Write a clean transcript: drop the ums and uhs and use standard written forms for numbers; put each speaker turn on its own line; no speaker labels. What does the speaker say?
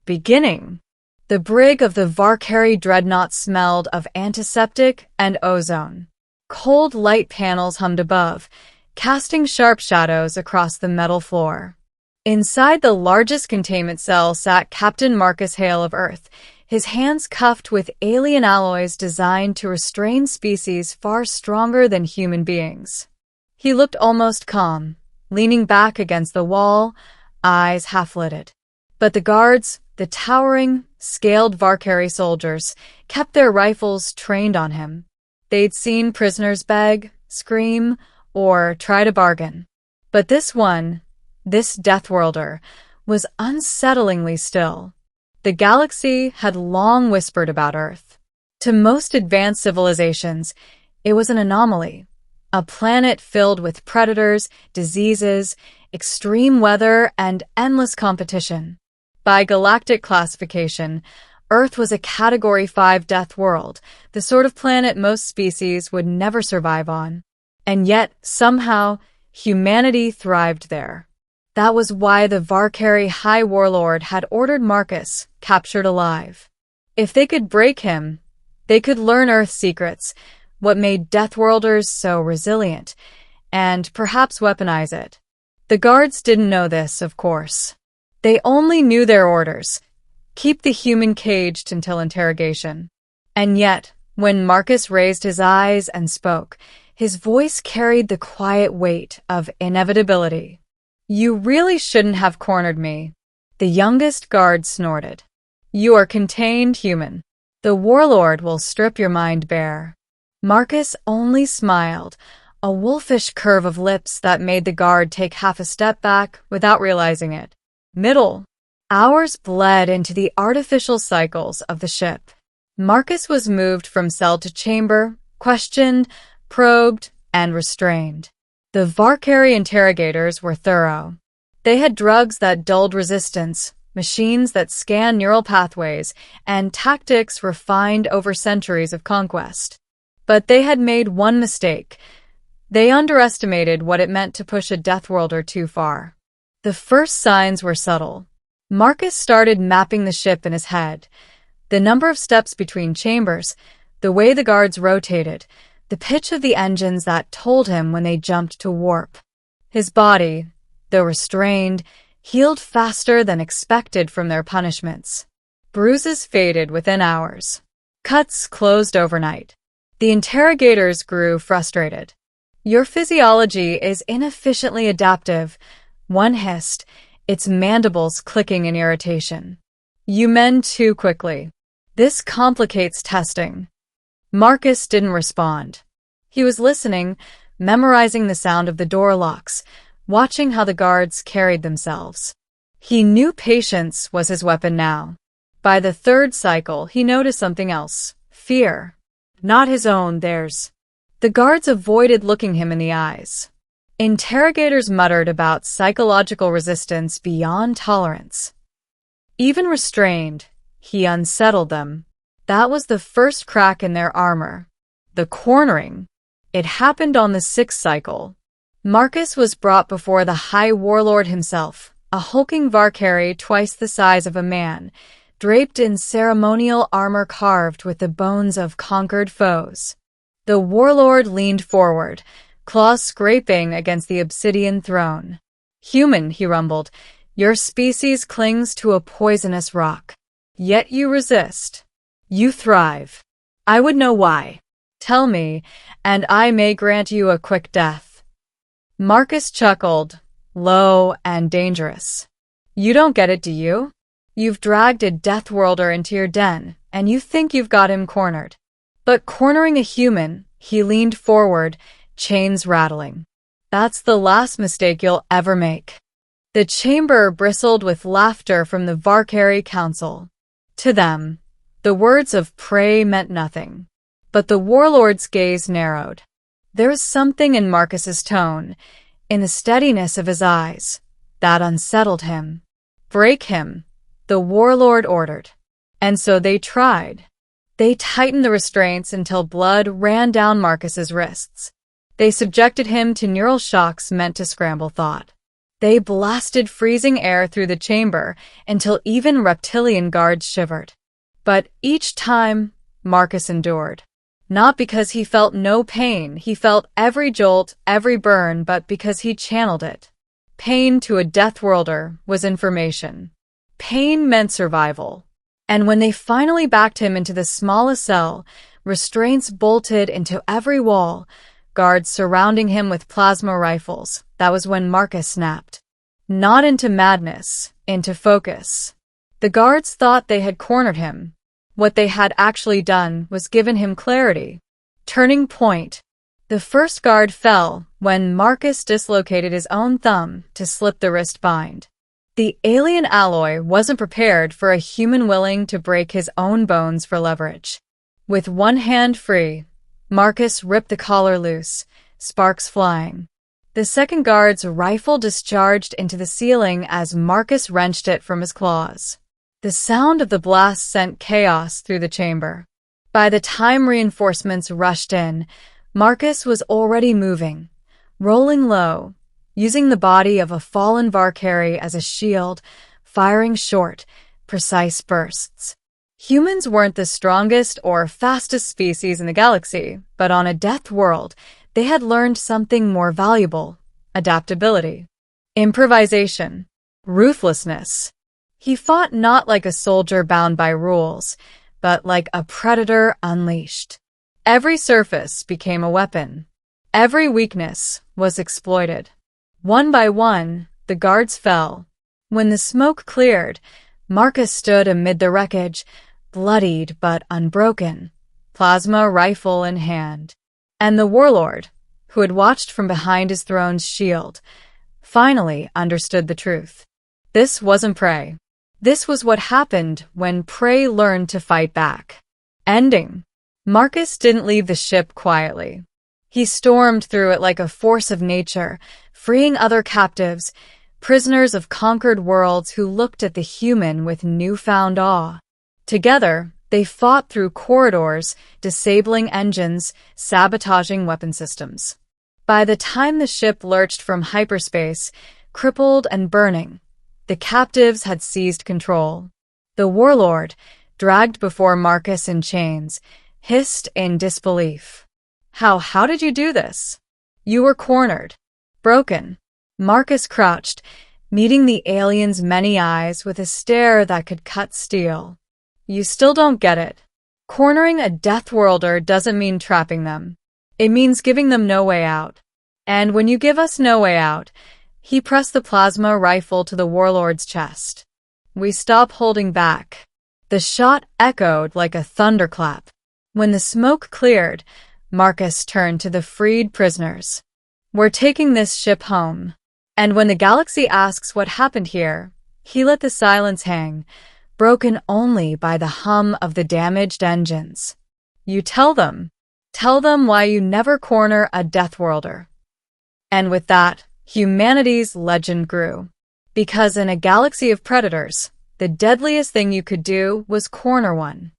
Beginning. The brig of the Valkyrie dreadnought smelled of antiseptic and ozone. Cold light panels hummed above, casting sharp shadows across the metal floor. Inside the largest containment cell sat Captain Marcus Hale of Earth, his hands cuffed with alien alloys designed to restrain species far stronger than human beings. He looked almost calm, leaning back against the wall, eyes half-lidded. But the guards, the towering, scaled Valkyrie soldiers, kept their rifles trained on him. They'd seen prisoners beg, scream, or try to bargain. But this one, this Deathworlder, was unsettlingly still. The galaxy had long whispered about Earth. To most advanced civilizations, it was an anomaly, a planet filled with predators, diseases, extreme weather, and endless competition. By galactic classification, Earth was a Category 5 death world, the sort of planet most species would never survive on. And yet, somehow, humanity thrived there. That was why the Valkyrie High Warlord had ordered Marcus captured alive. If they could break him, they could learn Earth's secrets, what made Deathworlders so resilient, and perhaps weaponize it. The guards didn't know this, of course. They only knew their orders: keep the human caged until interrogation. And yet, when Marcus raised his eyes and spoke, his voice carried the quiet weight of inevitability. "You really shouldn't have cornered me," the youngest guard snorted. "You are contained, human. The Warlord will strip your mind bare." Marcus only smiled, a wolfish curve of lips that made the guard take half a step back without realizing it. Middle. Hours bled into the artificial cycles of the ship. Marcus was moved from cell to chamber, questioned, probed, and restrained. The Valkyrie interrogators were thorough. They had drugs that dulled resistance, machines that scanned neural pathways, and tactics refined over centuries of conquest. But they had made one mistake. They underestimated what it meant to push a Deathworlder too far. The first signs were subtle. Marcus started mapping the ship in his head. The number of steps between chambers, the way the guards rotated, the pitch of the engines that told him when they jumped to warp. His body, though restrained, healed faster than expected from their punishments. Bruises faded within hours. Cuts closed overnight. The interrogators grew frustrated. "Your physiology is inefficiently adaptive," one hissed, its mandibles clicking in irritation. "You mend too quickly. This complicates testing." Marcus didn't respond. He was listening, memorizing the sound of the door locks, watching how the guards carried themselves. He knew patience was his weapon now. By the third cycle, he noticed something else: fear. Not his own, theirs. The guards avoided looking him in the eyes. Interrogators muttered about psychological resistance beyond tolerance. Even restrained, he unsettled them. That was the first crack in their armor. The cornering. It happened on the sixth cycle. Marcus was brought before the High Warlord himself, a hulking Valkyrie twice the size of a man, draped in ceremonial armor carved with the bones of conquered foes. The Warlord leaned forward, claws scraping against the obsidian throne. "Human," he rumbled, "your species clings to a poisonous rock. Yet you resist. You thrive. I would know why. Tell me, and I may grant you a quick death." Marcus chuckled, low and dangerous. "You don't get it, do you? You've dragged a Deathworlder into your den, and you think you've got him cornered. But cornering a human," he leaned forward, chains rattling. "That's the last mistake you'll ever make." The chamber bristled with laughter from the Valkyrie Council. To them, the words of prey meant nothing. But the Warlord's gaze narrowed. There was something in Marcus's tone, in the steadiness of his eyes, that unsettled him. "Break him," the Warlord ordered. And so they tried. They tightened the restraints until blood ran down Marcus's wrists. They subjected him to neural shocks meant to scramble thought. They blasted freezing air through the chamber until even reptilian guards shivered. But each time, Marcus endured. Not because he felt no pain, he felt every jolt, every burn, but because he channeled it. Pain to a Deathworlder was information. Pain meant survival. And when they finally backed him into the smallest cell, restraints bolted into every wall, guards surrounding him with plasma rifles, that was when Marcus snapped. Not into madness, into focus. The guards thought they had cornered him. What they had actually done was given him clarity. Turning point. The first guard fell when Marcus dislocated his own thumb to slip the wrist bind. The alien alloy wasn't prepared for a human willing to break his own bones for leverage. With one hand free, Marcus ripped the collar loose, sparks flying. The second guard's rifle discharged into the ceiling as Marcus wrenched it from his claws. The sound of the blast sent chaos through the chamber. By the time reinforcements rushed in, Marcus was already moving, rolling low, using the body of a fallen Valkyrie as a shield, firing short, precise bursts. Humans weren't the strongest or fastest species in the galaxy, but on a death world, they had learned something more valuable: adaptability, improvisation, ruthlessness. He fought not like a soldier bound by rules, but like a predator unleashed. Every surface became a weapon. Every weakness was exploited. One by one, the guards fell. When the smoke cleared, Marcus stood amid the wreckage, bloodied but unbroken, plasma rifle in hand. And the Warlord, who had watched from behind his throne's shield, finally understood the truth. This wasn't prey. This was what happened when prey learned to fight back. Ending. Marcus didn't leave the ship quietly. He stormed through it like a force of nature, freeing other captives, prisoners of conquered worlds who looked at the human with newfound awe. Together, they fought through corridors, disabling engines, sabotaging weapon systems. By the time the ship lurched from hyperspace, crippled and burning, the captives had seized control. The Warlord, dragged before Marcus in chains, hissed in disbelief. How did you do this? You were cornered. Broken. Marcus crouched, meeting the alien's many eyes with a stare that could cut steel. You still don't get it. Cornering a Deathworlder doesn't mean trapping them. It means giving them no way out. And when you give us no way out, he pressed the plasma rifle to the Warlord's chest. We stop holding back. The shot echoed like a thunderclap. When the smoke cleared, Marcus turned to the freed prisoners. We're taking this ship home. And when the galaxy asks what happened here, he let the silence hang, broken only by the hum of the damaged engines. You tell them. Tell them why you never corner a Deathworlder. And with that, humanity's legend grew. Because in a galaxy of predators, the deadliest thing you could do was corner one.